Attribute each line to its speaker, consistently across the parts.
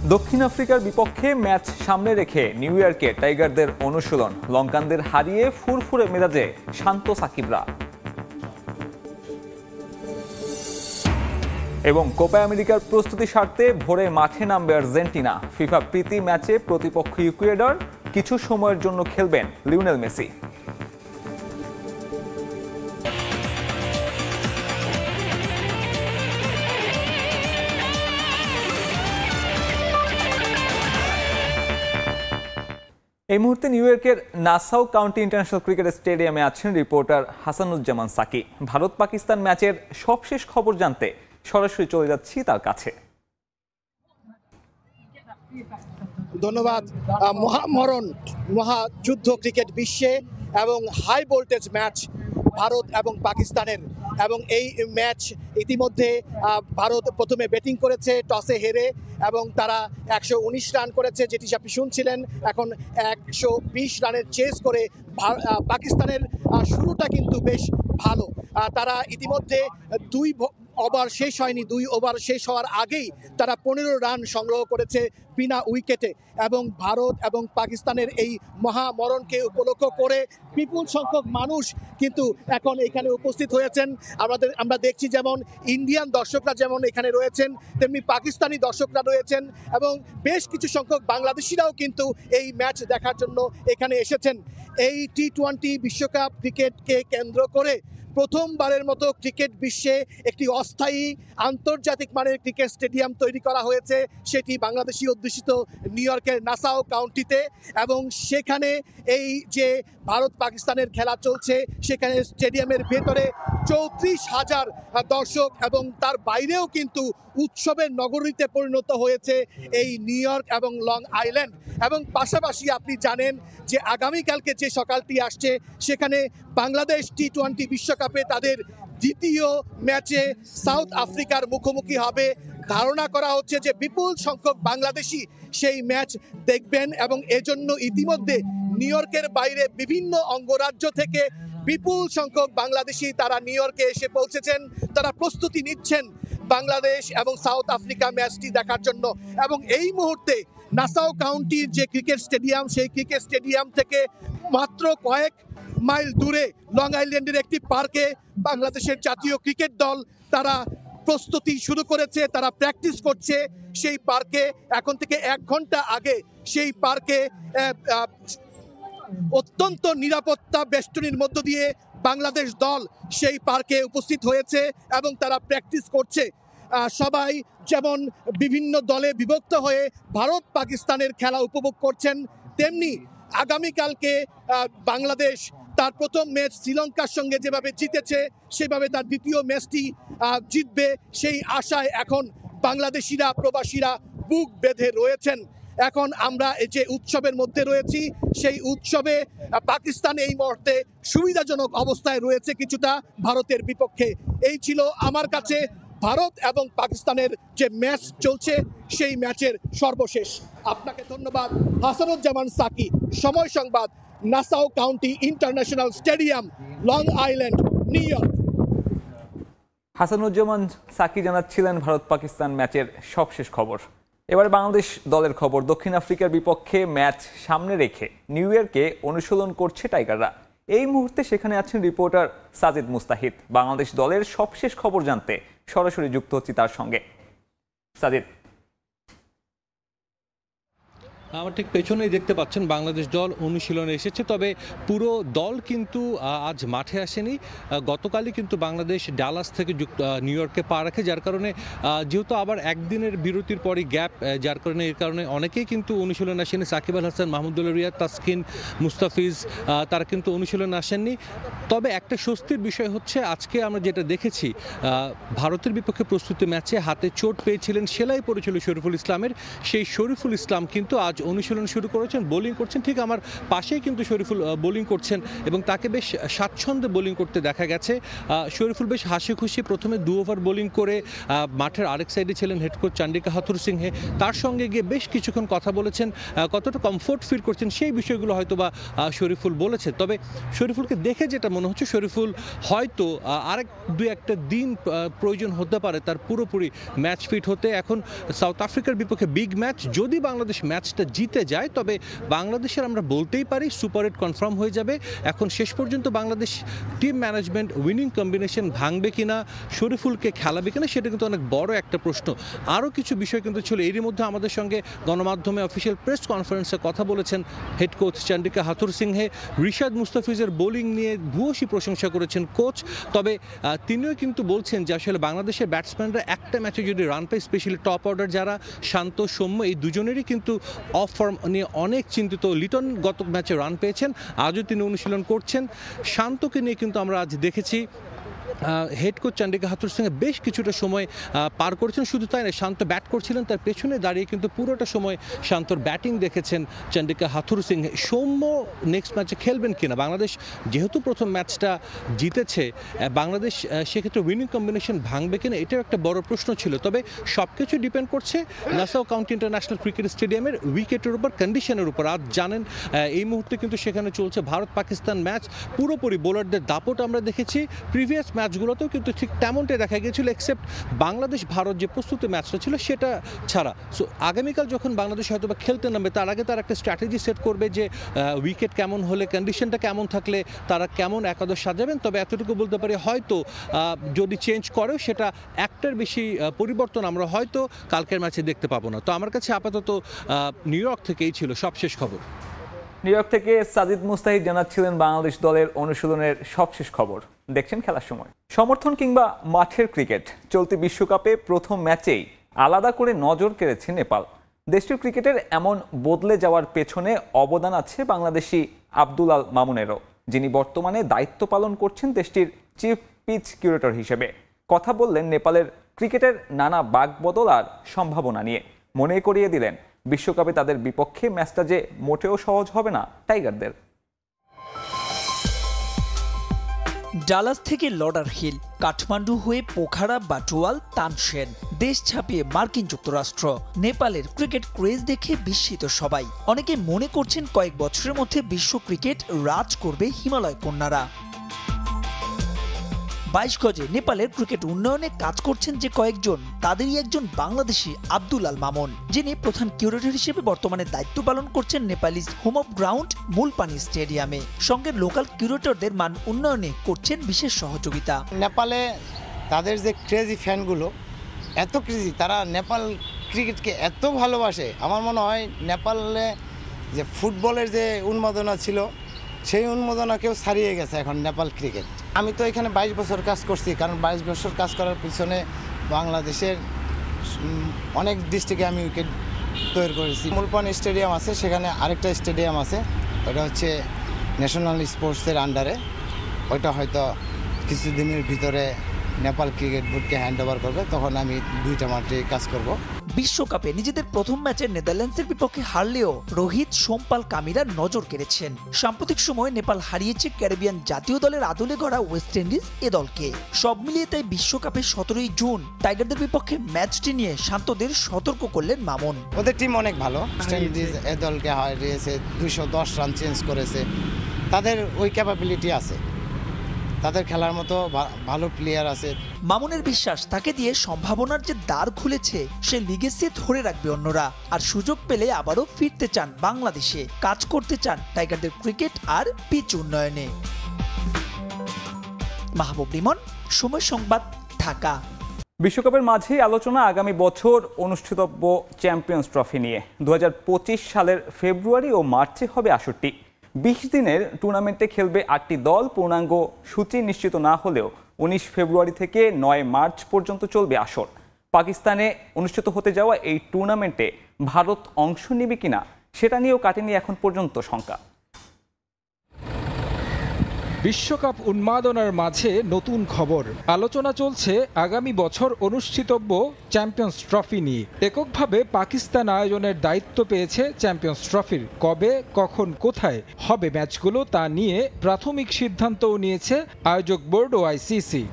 Speaker 1: দক্ষিণ আফ্রিকার বিপক্ষে ম্যাচ সামনে রেখে নিউ ইয়র্কে টাইগারদের অনুশীলন, লঙ্কানদের হারিয়ে ফুরফুরে মেজাজে শান্ত সাকিবরা। এবং কোপা আমেরিকার প্রস্তুতি স্বার্থে ভোরে মাঠে নামবে আর্জেন্টিনা। ফিফা প্রীতি ম্যাচে প্রতিপক্ষ ইকুয়েডর, কিছু সময়ের জন্য খেলবেন লিওনেল মেসি। এই মুহূর্তে নিউ ইয়র্কের নাসাউ কাউন্টি ইন্টারন্যাশনাল ক্রিকেট স্টেডিয়ামে আছেন রিপোর্টার হাসানুজ্জামান সাকি। ভারত পাকিস্তান ম্যাচের সবশেষ খবর জানতে সরাসরি চলে যাচ্ছি তার কাছে।
Speaker 2: ধন্যবাদ। মহামরণ, মহাযুদ্ধ ক্রিকেট বিশ্বে এবং হাই ভোল্টেজ ম্যাচ ভারত এবং পাকিস্তানের, এবং এই ম্যাচ ইতিমধ্যে ভারত প্রথমে ব্যাটিং করেছে টসে হেরে, এবং তারা 119 রান করেছে, যেটি আপনি শুনছিলেন। এখন 120 রানের চেস করে পাকিস্তানের শুরুটা কিন্তু বেশ ভালো। তারা ইতিমধ্যে 2 ওভার শেষ হয়নি, 2 ওভার শেষ হওয়ার আগেই তারা 15 রান সংগ্রহ করেছে বিনা উইকেটে। এবং ভারত এবং পাকিস্তানের এই মহামরণকে উপলক্ষ করে বিপুল সংখ্যক মানুষ কিন্তু এখন এখানে উপস্থিত হয়েছেন। আমরা দেখছি যেমন ইন্ডিয়ান দর্শকরা যেমন এখানে রয়েছেন, তেমনি পাকিস্তানি দর্শকরা রয়েছেন, এবং বেশ কিছু সংখ্যক বাংলাদেশিরাও কিন্তু এই ম্যাচ দেখার জন্য এখানে এসেছেন। এই টি-20 বিশ্বকাপ ক্রিকেটকে কেন্দ্র করে প্রথমবারের মতো ক্রিকেট বিশ্বে একটি অস্থায়ী আন্তর্জাতিক মানের ক্রিকেট স্টেডিয়াম তৈরি করা হয়েছে, সেটি বাংলাদেশি অধ্যুষিত নিউ ইয়র্কের নাসাউ কাউন্টিতে। এবং সেখানে এই যে ভারত পাকিস্তানের খেলা চলছে, সেখানে স্টেডিয়ামের ভেতরে 34,000 দর্শক, এবং তার বাইরেও কিন্তু উৎসবের নগরীতে পরিণত হয়েছে এই নিউ ইয়র্ক এবং লং আইল্যান্ড। এবং পাশাপাশি আপনি জানেন যে আগামীকালকে যে সকালটি আসছে, সেখানে বাংলাদেশ টি-20 বিশ্বকাপে তাদের দ্বিতীয় ম্যাচে সাউথ আফ্রিকার মুখোমুখি হবে। ধারণা করা হচ্ছে যে বিপুল সংখ্যক বাংলাদেশি সেই ম্যাচ দেখবেন, এবং এজন্য ইতিমধ্যে নিউ ইয়র্কের বাইরে বিভিন্ন অঙ্গরাজ্য থেকে বিপুল সংখ্যক বাংলাদেশি তারা নিউ ইয়র্কে এসে পৌঁছেছেন। তারা প্রস্তুতি নিচ্ছেন বাংলাদেশ এবং সাউথ আফ্রিকা ম্যাচটি দেখার জন্য। এবং এই মুহূর্তে নাসাউ কাউন্টির যে ক্রিকেট স্টেডিয়াম, সেই ক্রিকেট স্টেডিয়াম থেকে মাত্র কয়েক মাইল দূরে লং আইল্যান্ডের একটি পার্কে বাংলাদেশের জাতীয় ক্রিকেট দল তারা প্রস্তুতি শুরু করেছে, তারা প্র্যাকটিস করছে সেই পার্কে। এখন থেকে 1 ঘন্টা আগে সেই পার্কে অত্যন্ত নিরাপত্তা বেষ্টনীর মধ্য দিয়ে বাংলাদেশ দল সেই পার্কে উপস্থিত হয়েছে এবং তারা প্র্যাকটিস করছে। সবাই যেমন বিভিন্ন দলে বিভক্ত হয়ে ভারত পাকিস্তানের খেলা উপভোগ করছেন, তেমনি আগামীকালকে বাংলাদেশ তার প্রথম ম্যাচ শ্রীলঙ্কার সঙ্গে যেভাবে জিতেছে, সেভাবে তার দ্বিতীয় ম্যাচটি জিতবে সেই আশায় এখন বাংলাদেশিরা, প্রবাসীরা বুক বেঁধে রয়েছেন। এখন আমরা এই যে উৎসবের মধ্যে রয়েছি, সেই উৎসবে পাকিস্তান এই মুহূর্তে সুবিধাজনক অবস্থায় রয়েছে কিছুটা ভারতের বিপক্ষে। এই ছিল আমার কাছে ভারত এবং পাকিস্তানের যে ম্যাচ চলছে সেই ম্যাচের সর্বশেষ। আপনাকে ধন্যবাদ। Hasanuzzaman Saki, Somoy Sangbad, Nassau County International Stadium, Long Island, New York.
Speaker 1: Hasanuzzaman Saki জানাচ্ছিলেন ভারত পাকিস্তান ম্যাচের সবশেষ খবর। এবারে বাংলাদেশ দলের খবর। দক্ষিণ আফ্রিকার বিপক্ষে ম্যাচ সামনে রেখে নিউ ইয়র্কে অনুশীলন করছে টাইগাররা। এই মুহূর্তে সেখানে আছেন রিপোর্টার সাজিদ মুস্তাহিদ। বাংলাদেশ দলের সবশেষ খবর জানতে সরাসরি যুক্ত হচ্ছি তার সঙ্গে। সাজিদ,
Speaker 3: আমার ঠিক পেছনেই দেখতে পাচ্ছেন বাংলাদেশ দল অনুশীলনে এসেছে, তবে পুরো দল কিন্তু আজ মাঠে আসেনি। গতকালই কিন্তু বাংলাদেশ ডালাস থেকে নিউ ইয়র্কে পা রাখে, যার কারণে যেহেতু আবার একদিনের বিরতির পরই গ্যাপ, যার কারণে এর কারণে অনেকেই কিন্তু অনুশীলনে আসেনি। সাকিব আল হাসান, মাহমুদুল্লাহ রিয়াদ, তাসকিন, মুস্তাফিজ তারা কিন্তু অনুশীলনে আসেননি। তবে একটা স্বস্তির বিষয় হচ্ছে আজকে আমরা যেটা দেখেছি, ভারতের বিপক্ষে প্রস্তুতি ম্যাচে হাতে চোট পেয়েছিলেন, সেলাই পড়েছিল শরীফুল ইসলামের, সেই শরীফুল ইসলাম কিন্তু আজ অনুশীলন শুরু করেছেন, বোলিং করছেন। ঠিক আমার পাশেই কিন্তু শরীফুল বোলিং করছেন এবং তাকে বেশ স্বাচ্ছন্দ্যে বোলিং করতে দেখা গেছে। শরীফুল বেশ হাসি খুশি প্রথমে 2 ওভার বোলিং করে মাঠের আরেক সাইডে ছিলেন হেড কোচ চন্ডিকা হাথুরুসিংহে, তার সঙ্গে গিয়ে বেশ কিছুক্ষণ কথা বলেছেন। কতটা কমফোর্ট ফিল করছেন সেই বিষয়গুলো হয়তো বা শরীফুল বলেছে। তবে শরীফুলকে দেখে যেটা মনে হচ্ছে, শরীফুল হয়তো আরেক 2-1টা দিন প্রয়োজন হতে পারে তার পুরোপুরি ম্যাচ ফিট হতে। এখন সাউথ আফ্রিকার বিপক্ষে বিগ ম্যাচ, যদি বাংলাদেশ ম্যাচটা জিতে যায় তবে বাংলাদেশের আমরা বলতেই পারি সুপার 8 কনফার্ম হয়ে যাবে। এখন শেষ পর্যন্ত Bangladesh team management winning combination ভাঙবে কিনা, শরীফুলকে খেলাবে কিনা, সেটা কিন্তু অনেক বড় একটা প্রশ্ন। আরও কিছু বিষয় কিন্তু ছিল। এরই মধ্যে আমাদের সঙ্গে গণমাধ্যমে অফিসিয়াল প্রেস কনফারেন্সে কথা বলেছেন হেড কোচ চন্ডিকা হাথুরুসিংহে। রিশাদ মুস্তাফিজের বোলিং নিয়ে ভূয়সী প্রশংসা করেছেন কোচ। তবে তিনিও কিন্তু বলছেন যে আসলে বাংলাদেশের ব্যাটসম্যানরা একটা ম্যাচে যদি রান পায়, স্পেশালি টপ অর্ডার যারা শান্ত সৌম্য, এই দুজনেরই কিন্তু অফ ফর্ম নিয়ে অনেক চিন্তিত। লিটন গত ম্যাচে রান পেয়েছেন, আজও তিনি অনুশীলন করছেন। শান্তকে নিয়ে কিন্তু আমরা আজ দেখেছি হেড কোচ চন্ডিকা হাথুরুসিংহে বেশ কিছুটা সময় পার করেছেন। শুধু তাই না, শান্ত ব্যাট করছিলেন, তার পেছনে দাঁড়িয়ে কিন্তু পুরোটা সময় শান্তর ব্যাটিং দেখেছেন চন্ডিকা হাথুরুসিংহে। সৌম্য নেক্সট ম্যাচে খেলবেন কিনা, বাংলাদেশ যেহেতু প্রথম ম্যাচটা জিতেছে, বাংলাদেশ সেক্ষেত্রে উইনিং কম্বিনেশন ভাঙবে কিনা, এটাও একটা বড় প্রশ্ন ছিল। তবে সব কিছু ডিপেন্ড করছে নাসাউ কাউন্টি ইন্টারন্যাশনাল ক্রিকেট স্টেডিয়ামের উইকেটের উপর, কন্ডিশনের উপর। আজ জানেন এই মুহূর্তে কিন্তু সেখানে চলছে ভারত পাকিস্তান ম্যাচ। পুরোপুরি বোলারদের দাপট আমরা দেখেছি। প্রিভিয়াস ম্যাচগুলোতেও কিন্তু ঠিক তেমনটাই দেখা গিয়েছিল, এক্সেপ্ট বাংলাদেশ ভারত যে প্রস্তুতি ম্যাচটা ছিল সেটা ছাড়া। সো আগামীকাল যখন বাংলাদেশ হয়তো বা খেলতে নামবে, তার আগে তার একটা স্ট্র্যাটেজি সেট করবে যে উইকেট কেমন হলে, কন্ডিশনটা কেমন থাকলে তারা কেমন একাদশ সাজাবেন। তবে এতটুকু বলতে পারি, হয়তো যদি চেঞ্জ করেও সেটা একটার বেশি পরিবর্তন আমরা হয়তো কালকের ম্যাচে দেখতে পাবো না। তো আমার কাছে আপাতত নিউ ইয়র্ক থেকেই ছিল সবশেষ খবর।
Speaker 1: নিউ ইয়র্ক থেকে সাজিদ মুস্তাহিদ জানাচ্ছিলেন বাংলাদেশ দলের অনুশীলনের সবশেষ খবর। দেখছেন খেলার সময়। সমর্থন কিংবা মাঠের ক্রিকেট, চলতি বিশ্বকাপে প্রথম ম্যাচেই আলাদা করে নজর কেড়েছে নেপাল। দেশটির ক্রিকেটের এমন বদলে যাওয়ার পেছনে অবদান আছে বাংলাদেশি আব্দুল আল মামুনেরও, যিনি বর্তমানে দায়িত্ব পালন করছেন দেশটির চিফ পিচ কিউরেটর হিসেবে। কথা বললেন নেপালের ক্রিকেটের নানা বাকবদল আর সম্ভাবনা নিয়ে। মনে করিয়ে দিলেন বিশ্বকাপে তাদের বিপক্ষে ম্যাচটা যে মোটেও সহজ হবে না টাইগারদের।
Speaker 4: ডালাস থেকে লর্ডার হিল, কাঠমান্ডু হয়ে পোখারা, বাটুয়াল, তানসেন, দেশ ছাপিয়ে মার্কিন যুক্তরাষ্ট্র। নেপালের ক্রিকেট ক্রেজ দেখে বিস্মিত সবাই। অনেকে মনে করছেন কয়েক বছরের মধ্যে বিশ্ব ক্রিকেট রাজ করবে হিমালয় কন্যারা। 22 গজে নেপালের ক্রিকেট উন্নয়নে কাজ করছেন যে কয়েকজন, তাদেরই একজন বাংলাদেশি আব্দুল আল মামুন, যিনি প্রধান কিউরেটর হিসেবে বর্তমানে দায়িত্ব পালন করছেন নেপালিজ হোম অফ গ্রাউন্ড মূলপানি স্টেডিয়ামে। সঙ্গে লোকাল কিউরেটরদের মান উন্নয়নে করছেন বিশেষ সহযোগিতা।
Speaker 5: নেপালে তাদের যে ক্রেজি ফ্যানগুলো, এত ক্রেজি, তারা নেপাল ক্রিকেটকে এত ভালোবাসে। আমার মনে হয় নেপালে যে ফুটবলের যে উন্মাদনা ছিল, সেই উন্মাদনাকেও ছাড়িয়ে গেছে এখন নেপাল ক্রিকেট। আমি তো এখানে 22 বছর কাজ করছি, কারণ 22 বছর কাজ করার পিছনে বাংলাদেশের অনেক ডিস্ট্রিক্টে আমি উইকেট তৈরি করেছি। মূলপানি স্টেডিয়াম আছে, সেখানে আরেকটা স্টেডিয়াম আছে, ওটা হচ্ছে ন্যাশনাল স্পোর্টসের আন্ডারে। ওইটা হয়তো কিছুদিনের ভিতরে নেপাল ক্রিকেট বোর্ডকে হ্যান্ড ওভার করবে, তখন আমি 2টা মাঠে কাজ করব।
Speaker 4: বিশ্বকাপে নিজেদের প্রথম ম্যাচে নেদারল্যান্ডসের বিপক্ষে হারলেও রোহিত, সোমপাল, কামিরা নজর কেড়েছেন। সাম্প্রতিক সময়ে নেপাল হারিয়েছে ক্যারিবিয়ান জাতীয় দলের আদলে গড়া ওয়েস্ট ইন্ডিজ এ দলকে। সব মিলিয়ে তাই বিশ্বকাপে 17 জুন টাইগারদের বিপক্ষে ম্যাচটি নিয়ে শান্তদের সতর্ক করলেন মামুন।
Speaker 5: ওদের টিম অনেক ভালো। ওয়েস্ট ইন্ডিজ এ দলকে হারিয়েছে, 210 রান চেঞ্জ করেছে। তাদের ওই ক্যাপাবিলিটি আছে, তাদের খেলার মতো ভালো প্লেয়ার আছে।
Speaker 4: মামুনের বিশ্বাস, তাকে দিয়ে সম্ভাবনার যে দ্বার খুলেছে সে লিগেসি ধরে রাখবে অন্যরা। আর সুযোগ পেলে আবারও ফিরতে চান বাংলাদেশে, কাজ করতে চান টাইগারদের ক্রিকেট আর পিচ উন্নয়নে। মাহবুব রিমন, সময় সংবাদ, ঢাকা।
Speaker 1: বিশ্বকাপের মাঝেই আলোচনা আগামী বছর অনুষ্ঠিতব্য চ্যাম্পিয়ন্স ট্রফি নিয়ে। 2025 সালের ফেব্রুয়ারি ও মার্চে হবে আসরটি। 20 দিনের টুর্নামেন্টে খেলবে 8টি দল। পূর্ণাঙ্গ সূচি নিশ্চিত না হলেও 19 ফেব্রুয়ারি থেকে 9 মার্চ পর্যন্ত চলবে আসর। পাকিস্তানে অনুষ্ঠিত হতে যাওয়া এই টুর্নামেন্টে ভারত অংশ নেবে কিনা সেটা নিয়েও কাটেনি এখন পর্যন্ত শঙ্কা।
Speaker 6: বিশ্বকাপ উন্মাদনার মাঝে নতুন খবর। আলোচনা চলছে আগামী বছর অনুষ্ঠিতব্য চ্যাম্পিয়ন্স ট্রফি নিয়ে। এককভাবে পাকিস্তান আয়োজনের দায়িত্ব পেয়েছে চ্যাম্পিয়ন্স ট্রফির। কবে, কখন, কোথায় হবে ম্যাচগুলো তা নিয়ে প্রাথমিক সিদ্ধান্তও নিয়েছে আয়োজক বোর্ড ও আইসিসি।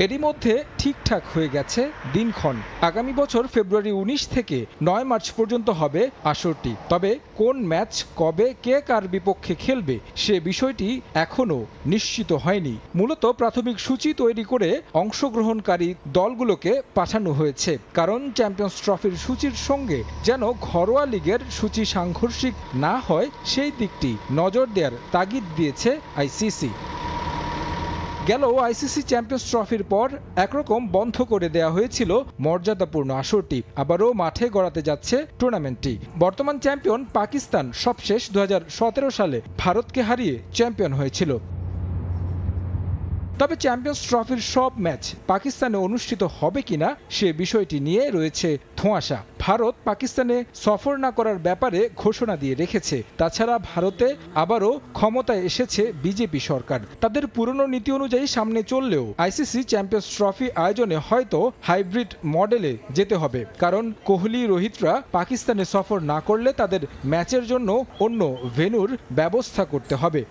Speaker 6: এরই মধ্যে ঠিকঠাক হয়ে গেছে দিনক্ষণ। আগামী বছর ফেব্রুয়ারি 19 থেকে 9 মার্চ পর্যন্ত হবে আসরটি। তবে কোন ম্যাচ কবে কে কার বিপক্ষে খেলবে সে বিষয়টি এখনও নিশ্চিত হয়নি। মূলত প্রাথমিক সূচি তৈরি করে অংশগ্রহণকারী দলগুলোকে পাঠানো হয়েছে, কারণ চ্যাম্পিয়ন্স ট্রফির সূচির সঙ্গে যেন ঘরোয়া লিগের সূচি সাংঘর্ষিক না হয় সেই দিকটি নজর দেওয়ার তাগিদ দিয়েছে আইসিসি। গেল আইসিসি চ্যাম্পিয়ন্স ট্রফির পর একরকম বন্ধ করে দেয়া হয়েছিল মর্যাদাপূর্ণ আসরটি। আবারও মাঠে গড়াতে যাচ্ছে টুর্নামেন্টটি। বর্তমান চ্যাম্পিয়ন পাকিস্তান সবশেষ 2017 সালে ভারতকে হারিয়ে চ্যাম্পিয়ন হয়েছিল। তবে চ্যাম্পিয়ন্স ট্রফির সব ম্যাচ পাকিস্তানে অনুষ্ঠিত হবে কিনা সে বিষয়টি নিয়ে রয়েছে ধোঁয়াশা। ভারত পাকিস্তানে সফর না করার ব্যাপারে ঘোষণা দিয়ে রেখেছে। তাছাড়া ভারতে আবারও ক্ষমতায় এসেছে বিজেপি সরকার। তাদের পুরনো নীতি অনুযায়ী সামনে চললেও আইসিসি চ্যাম্পিয়ন্স ট্রফি আয়োজনে হয়তো হাইব্রিড মডেলে যেতে হবে, কারণ কোহলি রোহিতরা পাকিস্তানে সফর না করলে তাদের ম্যাচের জন্য অন্য ভেন্যুর ব্যবস্থা করতে হবে।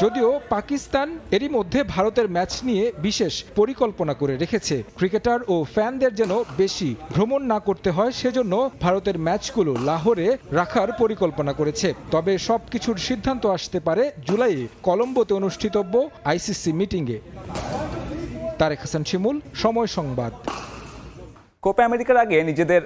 Speaker 6: যদিও পাকিস্তান এরই মধ্যে ভারতের ম্যাচ নিয়ে বিশেষ পরিকল্পনা করে রেখেছে। ক্রিকেটার ও ফ্যানদের যেন বেশি ভ্রমণ না করতে হয় সেজন্য ভারতের ম্যাচগুলো লাহোরে রাখার পরিকল্পনা করেছে। তবে সবকিছুর সিদ্ধান্ত আসতে পারে জুলাইয়ে কলম্বোতে অনুষ্ঠিতব্য আইসিসি মিটিংয়ে। তারেক হাসান শিমুল, সময় সংবাদ।
Speaker 1: কোপা আমেরিকার আগে নিজেদের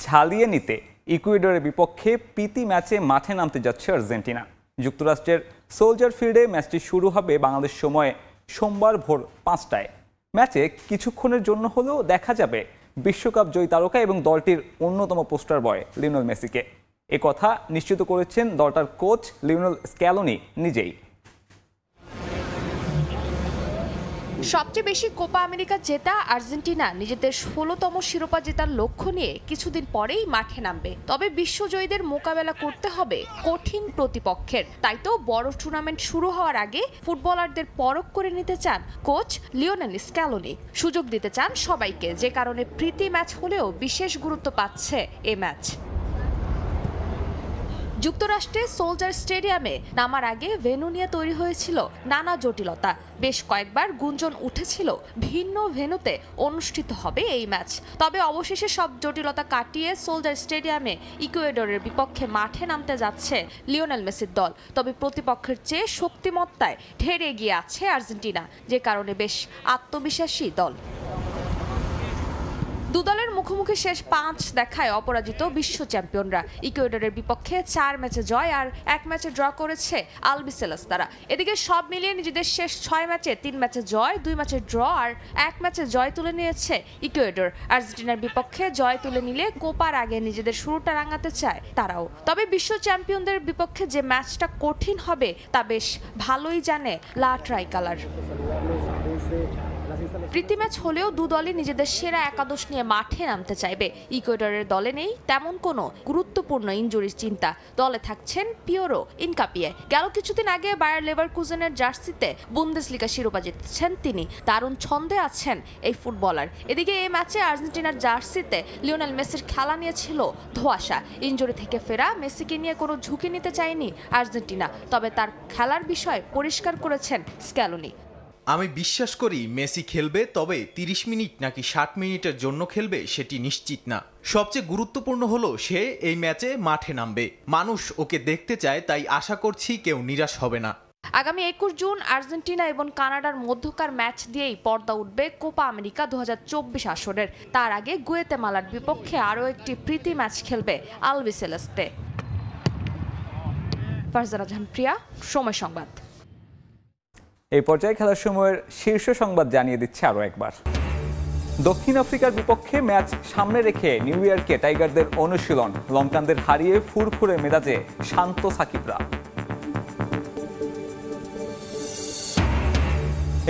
Speaker 1: ঝালিয়ে নিতে ইকুয়েডরের বিপক্ষে প্রীতি ম্যাচে মাঠে নামতে যাচ্ছে আর্জেন্টিনা। যুক্তরাষ্ট্রের সোলজার ফিল্ডে ম্যাচটি শুরু হবে বাংলাদেশ সময় সোমবার ভোর 5টায়। ম্যাচে কিছুক্ষণের জন্য হলেও দেখা যাবে বিশ্বকাপ জয়ী তারকা এবং দলটির অন্যতম পোস্টার বয় লিওনেল মেসিকে। একথা নিশ্চিত করেছেন দলটার কোচ লিওনেল স্ক্যালোনি নিজেই।
Speaker 7: সবচেয়ে বেশি কোপা আমেরিকা জেতা আর্জেন্টিনা নিজেদের 16তম শিরোপা জেতার লক্ষ্য নিয়ে কিছুদিন পরেই মাঠে নামবে। তবে বিশ্বজয়ীদের মোকাবেলা করতে হবে কঠিন প্রতিপক্ষের। তাই তো বড় টুর্নামেন্ট শুরু হওয়ার আগে ফুটবলারদের পরখ করে নিতে চান কোচ লিওনেল স্ক্যালোনি। সুযোগ দিতে চান সবাইকে, যে কারণে প্রীতি ম্যাচ হলেও বিশেষ গুরুত্ব পাচ্ছে এ ম্যাচ। যুক্তরাষ্ট্রে সোলজার স্টেডিয়ামে নামার আগে ভেন্যু নিয়ে তৈরি হয়েছিল নানা জটিলতা। বেশ কয়েকবার গুঞ্জন উঠেছিল ভিন্ন ভেন্যুতে অনুষ্ঠিত হবে এই ম্যাচ। তবে অবশেষে সব জটিলতা কাটিয়ে সোলজার স্টেডিয়ামে ইকুয়েডরের বিপক্ষে মাঠে নামতে যাচ্ছে লিওনেল মেসির দল। তবে প্রতিপক্ষের চেয়ে শক্তিমত্তায় ঢের এগিয়ে আছে আর্জেন্টিনা, যে কারণে বেশ আত্মবিশ্বাসী দল। দুদলের মুখোমুখি শেষ 5 দেখায় অপরাজিত বিশ্ব চ্যাম্পিয়নরা। ইকুয়েডরের বিপক্ষে 4 ম্যাচে জয় আর 1 ম্যাচে ড্র করেছে আলবিসেলেস্তারা। এদিকে সব মিলিয়ে নিজেদের শেষ 6 ম্যাচে 3 ম্যাচে জয়, 2 ম্যাচে ড্র আর 1 ম্যাচে জয় তুলে নিয়েছে ইকুয়েডর। আর্জেন্টিনার বিপক্ষে জয় তুলে নিলে কোপার আগে নিজেদের শুরুটা রাঙাতে চায় তারাও। তবে বিশ্ব চ্যাম্পিয়নদের বিপক্ষে যে ম্যাচটা কঠিন হবে তা বেশ ভালোই জানে লা ট্রাইকালার। প্রীতি ম্যাচ হলেও দু দলই নিজেদের সেরা একাদশ নিয়ে মাঠে নামতে চাইবে। ইকুয়েডরের দলে নেই তেমন কোনো গুরুত্বপূর্ণ ইনজুরির চিন্তা। দলে থাকছেন পিওরো ইনকাপিয়ে। গেল কিছুদিন আগে বায়ার লেভারকুজেনের জার্সিতে বুন্দেসলিগা শিরোপা জিতেছেন তিনি। দারুণ ছন্দে আছেন এই ফুটবলার। এদিকে এই ম্যাচে আর্জেন্টিনার জার্সিতে লিওনেল মেসির খেলা নিয়েছিল ধোঁয়াশা। ইনজুরি থেকে ফেরা মেসিকে নিয়ে কোনো ঝুঁকি নিতে চায়নি আর্জেন্টিনা। তবে তার খেলার বিষয় পরিষ্কার করেছেন স্ক্যালোনি।
Speaker 8: আমি বিশ্বাস করি মেসি খেলবে, তবে 30 মিনিট নাকি 60 মিনিটের জন্য খেলবে সেটি নিশ্চিত না। সবচেয়ে গুরুত্বপূর্ণ হলো সে এই ম্যাচে মাঠে নামবে। মানুষ ওকে দেখতে চায়, তাই আশা করছি কেউ নিরাশ হবে না।
Speaker 7: আগামী 21 জুন আর্জেন্টিনা এবং কানাডার মধ্যকার ম্যাচ দিয়েই পর্দা উঠবে কোপা আমেরিকা 2024 আসরের। তার আগে গুয়েতেমালার বিপক্ষে আরও একটি প্রীতি ম্যাচ খেলবে আলবিসেলেস্তে। ফারজানা জাহান প্রিয়া, সময় সংবাদ।
Speaker 1: এই পর্যায়ে খেলার সময়ের শীর্ষ সংবাদ জানিয়ে দিচ্ছে আরও একবার। দক্ষিণ আফ্রিকার বিপক্ষে ম্যাচ সামনে রেখে নিউ ইয়র্কে টাইগারদের অনুশীলন। লঙ্কানদের হারিয়ে ফুরফুরে মেজাজে শান্ত সাকিবরা।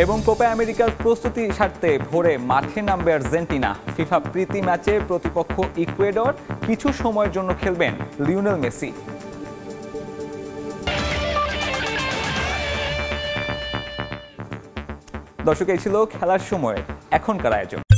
Speaker 1: এবং কোপা আমেরিকার প্রস্তুতি সারতে ভোরে মাঠে নামবে আর্জেন্টিনা। ফিফা প্রীতি ম্যাচে প্রতিপক্ষ ইকুয়েডর। কিছু সময়ের জন্য খেলবেন লিওনেল মেসি। দর্শক, এই ছিল খেলার সময় এখনকার আয়োজন।